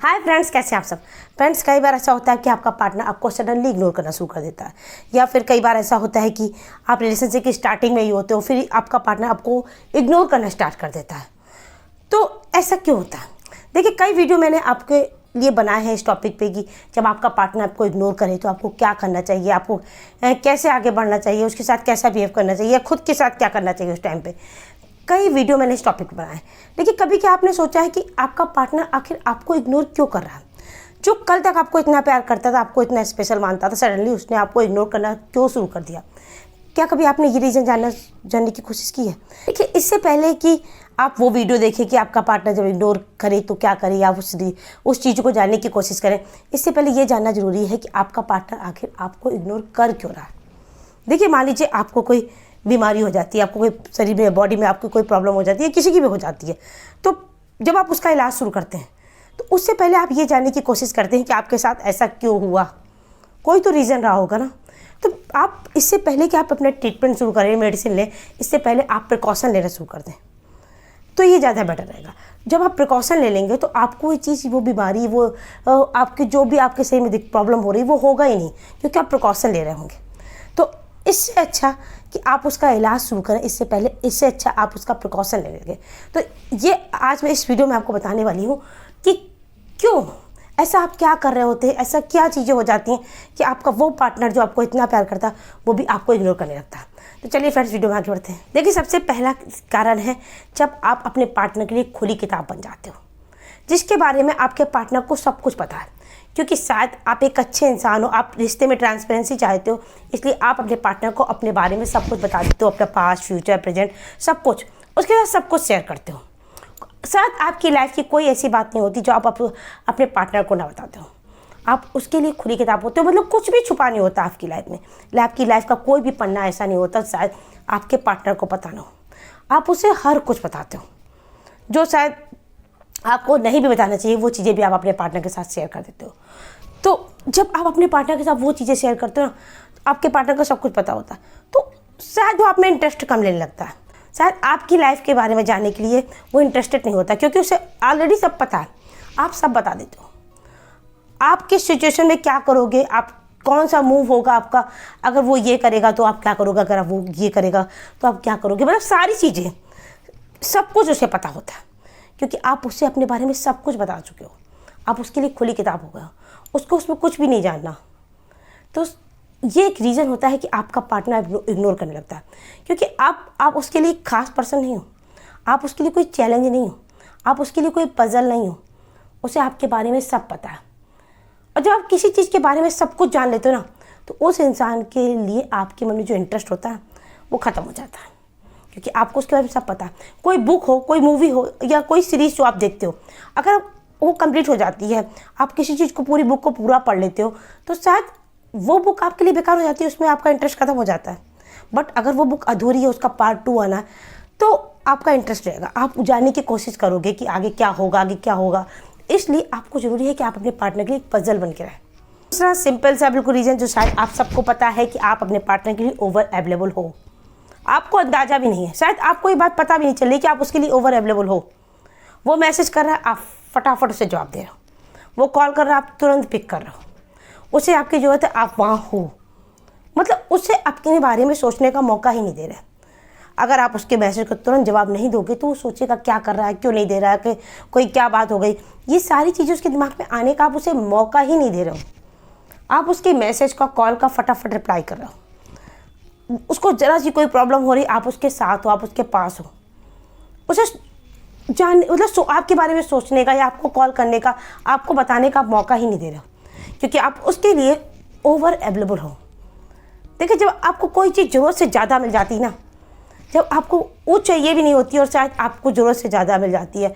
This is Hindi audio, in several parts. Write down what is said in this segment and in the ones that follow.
हाय फ्रेंड्स, कैसे आप सब। फ्रेंड्स, कई बार ऐसा होता है कि आपका पार्टनर आपको सडनली इग्नोर करना शुरू कर देता है, या फिर कई बार ऐसा होता है कि आप रिलेशनशिप की स्टार्टिंग में ही होते हो, फिर आपका पार्टनर आपको इग्नोर करना स्टार्ट कर देता है। तो ऐसा क्यों होता है? देखिए, कई वीडियो मैंने आपके लिए बनाए हैं इस टॉपिक पे कि जब आपका पार्टनर आपको इग्नोर करे तो आपको क्या करना चाहिए, आपको कैसे आगे बढ़ना चाहिए, उसके साथ कैसा बिहेव करना चाहिए, या खुद के साथ क्या करना चाहिए उस टाइम पे। कई वीडियो मैंने इस टॉपिक पर बनाए। लेकिन कभी क्या आपने सोचा है कि आपका पार्टनर आखिर आपको इग्नोर क्यों कर रहा है? जो कल तक आपको इतना प्यार करता था, आपको इतना स्पेशल मानता था, सडनली उसने आपको इग्नोर करना क्यों शुरू कर दिया? क्या कभी आपने ये रीज़न जानने की कोशिश की है? देखिए, इससे पहले कि आप वो वीडियो देखें कि आपका पार्टनर जब इग्नोर करे तो क्या करे, या उस चीज़ को जानने की कोशिश करें, इससे पहले ये जानना ज़रूरी है कि आपका पार्टनर आखिर आपको इग्नोर कर क्यों रहा है। देखिए, मान लीजिए आपको कोई बीमारी हो जाती है, आपको कोई शरीर में, बॉडी में आपको कोई प्रॉब्लम हो जाती है, किसी की भी हो जाती है, तो जब आप उसका इलाज शुरू करते हैं तो उससे पहले आप ये जानने की कोशिश करते हैं कि आपके साथ ऐसा क्यों हुआ। कोई तो रीज़न रहा होगा ना। तो आप इससे पहले कि आप अपना ट्रीटमेंट शुरू करें, मेडिसिन लें, इससे पहले आप प्रिकॉशन लेना शुरू कर दें, तो ये ज़्यादा बेटर रहेगा। जब आप प्रिकॉशन ले लेंगे तो आपको ये चीज़, वो बीमारी, वो आपकी जो भी आपके शरीर में प्रॉब्लम हो रही है वो होगा ही नहीं, क्योंकि आप प्रिकॉशन ले रहे होंगे। तो इससे अच्छा कि आप उसका इलाज शुरू करें इससे पहले, इससे अच्छा आप उसका प्रिकॉशन ले लेंगे। तो ये आज मैं इस वीडियो में आपको बताने वाली हूँ कि क्यों ऐसा आप क्या कर रहे होते हैं, ऐसा क्या चीज़ें हो जाती हैं कि आपका वो पार्टनर जो आपको इतना प्यार करता है वो भी आपको इग्नोर करने लगता है। तो चलिए फ्रेंड्स, वीडियो में आगे बढ़ते हैं। देखिए, सबसे पहला कारण है जब आप अपने पार्टनर के लिए खुली किताब बन जाते हो, जिसके बारे में आपके पार्टनर को सब कुछ पता है। क्योंकि शायद आप एक अच्छे इंसान हो, आप रिश्ते में ट्रांसपेरेंसी चाहते हो, इसलिए आप अपने पार्टनर को अपने बारे में सब कुछ बता देते हो, अपना पास्ट, फ्यूचर, प्रेजेंट, सब कुछ उसके साथ सब कुछ शेयर करते हो। शायद आपकी लाइफ की कोई ऐसी बात नहीं होती जो आप अपने पार्टनर को ना बताते हो। आप उसके लिए खुली किताब होते हो, मतलब कुछ भी छुपा नहीं होता आपकी लाइफ में। आपकी लाइफ का कोई भी पन्ना ऐसा नहीं होता शायद आपके पार्टनर को पता ना हो। आप उसे हर कुछ बताते हो, जो शायद आपको नहीं भी बताना चाहिए, वो चीज़ें भी आप अपने पार्टनर के साथ शेयर कर देते हो। तो जब आप अपने पार्टनर के साथ वो चीज़ें शेयर करते हो ना, आपके पार्टनर को सब कुछ पता होता है, तो शायद वो आप में इंटरेस्ट कम लेने लगता है। शायद आपकी लाइफ के बारे में जानने के लिए वो इंटरेस्टेड नहीं होता, क्योंकि उसे ऑलरेडी सब पता है। आप सब बता देते हो, आप किस सिचुएशन में क्या करोगे, आप कौन सा मूव होगा आपका, अगर वो ये करेगा तो आप क्या करोगे, अगर वो ये करेगा तो आप क्या करोगे, मतलब सारी चीज़ें, सब कुछ उसे पता होता है, क्योंकि आप उससे अपने बारे में सब कुछ बता चुके हो। आप उसके लिए खुली किताब हो गए हो, उसको उसमें कुछ भी नहीं जानना। तो ये एक रीज़न होता है कि आपका पार्टनर इग्नोर करने लगता है, क्योंकि आप उसके लिए खास पर्सन नहीं हो, आप उसके लिए कोई चैलेंज नहीं हो, आप उसके लिए कोई पजल नहीं हो। उसे आपके बारे में सब पता है। और जब आप किसी चीज़ के बारे में सब कुछ जान लेते हो ना, तो उस इंसान के लिए आपके मन में जो इंटरेस्ट होता है वो ख़त्म हो जाता है, क्योंकि आपको उसके बारे में सब पता है। कोई बुक हो, कोई मूवी हो, या कोई सीरीज़ जो आप देखते हो, अगर वो कंप्लीट हो जाती है, आप किसी चीज़ को, पूरी बुक को पूरा पढ़ लेते हो, तो शायद वो बुक आपके लिए बेकार हो जाती है, उसमें आपका इंटरेस्ट खत्म हो जाता है। बट अगर वो बुक अधूरी है, उसका पार्ट 2 आना है, तो आपका इंटरेस्ट रहेगा, आप जानने की कोशिश करोगे कि आगे क्या होगा, आगे क्या होगा। इसलिए आपको ज़रूरी है कि आप अपने पार्टनर के लिए एक पजल बन के रहें। दूसरा सिंपल सा बिल्कुल रीज़न, जो शायद आप सबको पता है, कि आप अपने पार्टनर के लिए ओवर अवेलेबल हो। आपको अंदाज़ा भी नहीं है, शायद आपको ये बात पता भी नहीं चली कि आप उसके लिए ओवर अवेलेबल हो। वो मैसेज कर रहा है, आप फटाफट उसे जवाब दे रहे हो। वो कॉल कर रहा है, आप तुरंत पिक कर रहे हो। उसे आपकी ज़रूरत है, आप वहाँ हो, मतलब उसे अपने बारे में सोचने का मौका ही नहीं दे रहे। अगर आप उसके मैसेज को तुरंत जवाब नहीं दोगे तो वो सोचेगा क्या कर रहा है, क्यों नहीं दे रहा है, कि कोई क्या बात हो गई। ये सारी चीज़ें उसके दिमाग में आने का आप उसे मौका ही नहीं दे रहे हो। आप उसके मैसेज का, कॉल का फटाफट रिप्लाई कर रहे हो। उसको ज़रा सी कोई प्रॉब्लम हो रही, आप उसके साथ हो, आप उसके पास हो। उसे मतलब आपके बारे में सोचने का, या आपको कॉल करने का, आपको बताने का मौका ही नहीं दे रहे हो, क्योंकि आप उसके लिए ओवर अवेलेबल हो। देखिए, जब आपको कोई चीज़ ज़रूरत से ज़्यादा मिल जाती है ना, जब आपको वो चाहिए भी नहीं होती और शायद आपको ज़रूरत से ज़्यादा मिल जाती है,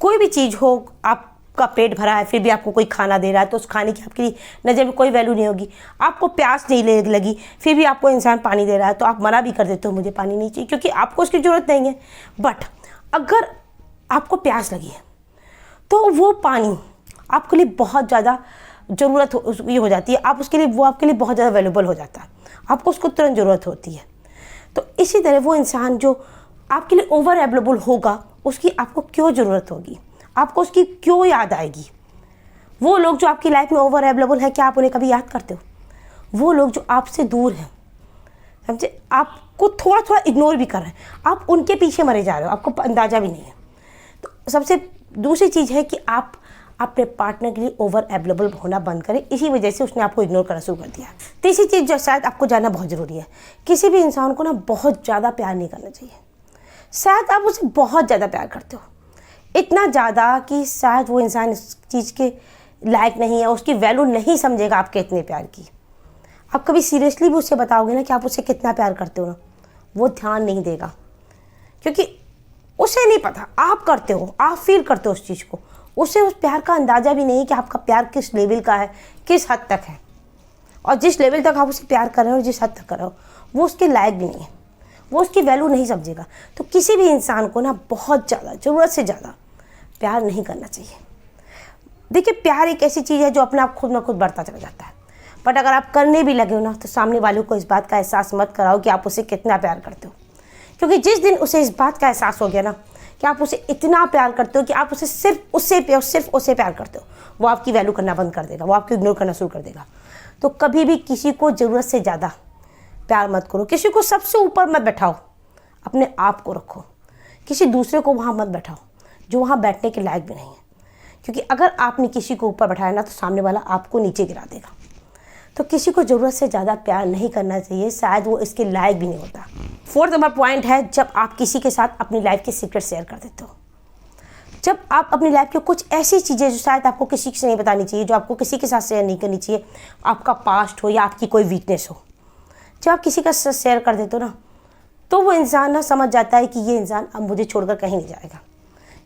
कोई भी चीज़ हो, आपका पेट भरा है फिर भी आपको कोई खाना दे रहा है, तो उस खाने की आपकी नज़र में कोई वैल्यू नहीं होगी। आपको प्यास नहीं लगी, फिर भी आपको इंसान पानी दे रहा है, तो आप मना भी कर देते हो, मुझे पानी नहीं चाहिए, क्योंकि आपको उसकी ज़रूरत नहीं है। बट अगर आपको प्यास लगी है तो वो पानी आपके लिए बहुत ज़्यादा ज़रूरत ये हो जाती है, आप उसके लिए, वो आपके लिए बहुत ज़्यादा वैल्यूबल हो जाता है, आपको उसको तुरंत ज़रूरत होती है। तो इसी तरह वो इंसान जो आपके लिए ओवर अवेलेबल होगा, उसकी आपको क्यों ज़रूरत होगी, आपको उसकी क्यों याद आएगी, वो लोग जो आपकी लाइफ में ओवर अवेलेबल है, क्या आप उन्हें कभी याद करते हो? वो लोग जो आपसे दूर हैं, समझे, आपको थोड़ा थोड़ा इग्नोर भी कर रहे हैं, आप उनके पीछे मरे जा रहे हो, आपको अंदाज़ा भी नहीं है। तो सबसे दूसरी चीज़ है कि आप अपने पार्टनर के लिए ओवर अवेलेबल होना बंद करें, इसी वजह से उसने आपको इग्नोर करना शुरू कर दिया। तीसरी चीज़ जो शायद आपको जानना बहुत ज़रूरी है, किसी भी इंसान को ना बहुत ज़्यादा प्यार नहीं करना चाहिए। शायद आप उसे बहुत ज़्यादा प्यार करते हो, इतना ज़्यादा कि शायद वो इंसान इस चीज़ के लायक नहीं है, उसकी वैल्यू नहीं समझेगा आपके इतने प्यार की। आप कभी सीरियसली भी उससे बताओगे ना कि आप उसे कितना प्यार करते हो ना, वो ध्यान नहीं देगा, क्योंकि उसे नहीं पता आप करते हो, आप फील करते हो उस चीज़ को। उसे उस प्यार का अंदाज़ा भी नहीं कि आपका प्यार किस लेवल का है, किस हद तक है, और जिस लेवल तक आप उसे प्यार कर रहे हो और जिस हद तक कर रहे हो वो उसके लायक भी नहीं है, वो उसकी वैल्यू नहीं समझेगा। तो किसी भी इंसान को ना बहुत ज़्यादा, ज़रूरत से ज़्यादा प्यार नहीं करना चाहिए। देखिए, प्यार एक ऐसी चीज़ है जो अपने आप खुद में खुद बढ़ता चला जाता है, बट अगर आप करने भी लगे हो ना, तो सामने वाले को इस बात का एहसास मत कराओ कि आप उसे कितना प्यार करते हो, क्योंकि जिस दिन उसे इस बात का एहसास हो गया ना कि आप उसे इतना प्यार करते हो कि आप उसे सिर्फ उससे प्यार करते हो, वो आपकी वैल्यू करना बंद कर देगा, वो आपको इग्नोर करना शुरू कर देगा। तो कभी भी किसी को ज़रूरत से ज़्यादा प्यार मत करो, किसी को सबसे ऊपर मत बैठाओ, अपने आप को रखो, किसी दूसरे को वहाँ मत बैठाओ जो वहाँ बैठने के लायक भी नहीं है, क्योंकि अगर आपने किसी को ऊपर बैठाया ना तो सामने वाला आपको नीचे गिरा देगा। तो किसी को ज़रूरत से ज़्यादा प्यार नहीं करना चाहिए, शायद वो इसके लायक भी नहीं होता। फोर्थ नंबर पॉइंट है, जब आप किसी के साथ अपनी लाइफ के सीक्रेट शेयर कर देते हो। जब आप अपनी लाइफ की कुछ ऐसी चीज़ें जो शायद आपको किसी से नहीं बतानी चाहिए, जो आपको किसी के साथ शेयर नहीं करनी चाहिए, आपका पास्ट हो या आपकी कोई वीकनेस हो, जब आप किसी का साथ शेयर कर देते हो ना, तो वो इंसान ना समझ जाता है कि ये इंसान अब मुझे छोड़कर कहीं नहीं जाएगा,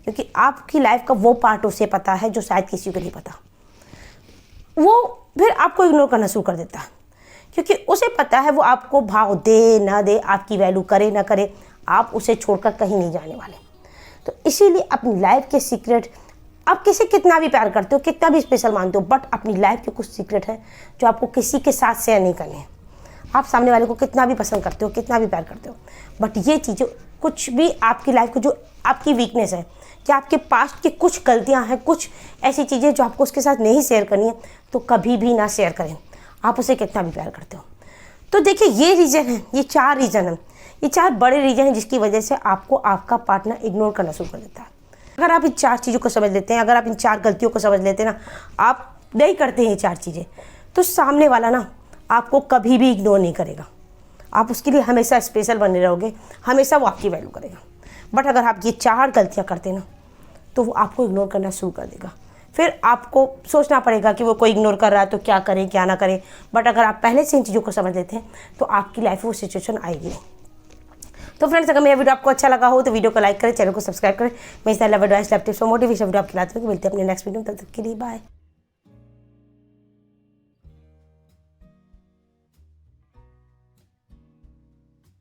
क्योंकि आपकी लाइफ का वो पार्ट उसे पता है जो शायद किसी को नहीं पता। वो फिर आपको इग्नोर करना शुरू कर देता है, क्योंकि उसे पता है वो आपको भाव दे ना दे, आपकी वैल्यू करे ना करे, आप उसे छोड़कर कहीं नहीं जाने वाले। तो इसीलिए अपनी लाइफ के सीक्रेट, आप किसी कितना भी प्यार करते हो, कितना भी स्पेशल मानते हो, बट अपनी लाइफ के कुछ सीक्रेट है जो आपको किसी के साथ शेयर नहीं करने हैं। आप सामने वाले को कितना भी पसंद करते हो, कितना भी प्यार करते हो, बट ये चीज़ें कुछ भी आपकी लाइफ को, जो आपकी वीकनेस है, क्या आपके पास्ट की कुछ गलतियां हैं, कुछ ऐसी चीज़ें जो आपको उसके साथ नहीं शेयर करनी है, तो कभी भी ना शेयर करें, आप उसे कितना भी प्यार करते हो। तो देखिए, ये रीज़न है, ये 4 रीज़न हैं, ये 4 बड़े रीज़न हैं जिसकी वजह से आपको आपका पार्टनर इग्नोर करना शुरू कर देता है। अगर आप इन 4 चीज़ों को समझ लेते हैं, अगर आप इन 4 गलतियों को समझ लेते हैं ना, आप नहीं करते हैं ये 4 चीज़ें, तो सामने वाला ना आपको कभी भी इग्नोर नहीं करेगा, आप उसके लिए हमेशा स्पेशल बने रहोगे, हमेशा वो आपकी वैल्यू करेगा। बट अगर आप ये 4 गलतियाँ करते ना, तो वो आपको इग्नोर करना शुरू कर देगा। फिर आपको सोचना पड़ेगा कि वो कोई इग्नोर कर रहा है तो क्या करें क्या ना करें। बट अगर आप पहले से इन चीज़ों को समझ लेते हैं तो आपकी लाइफ में वो सिचुएशन आएगी नहीं। तो फ्रेंड्स, अगर मेरा वीडियो आपको अच्छा लगा हो तो वीडियो को लाइक करें, चैनल को सब्सक्राइब करें। मैं इस तरह एडवाइस, लैपटिप्स और मोटिवेशन वीडियो आपके लाते हुए मिलते हैं अपने नेक्स्ट वीडियो में। तब तक के लिए बाय।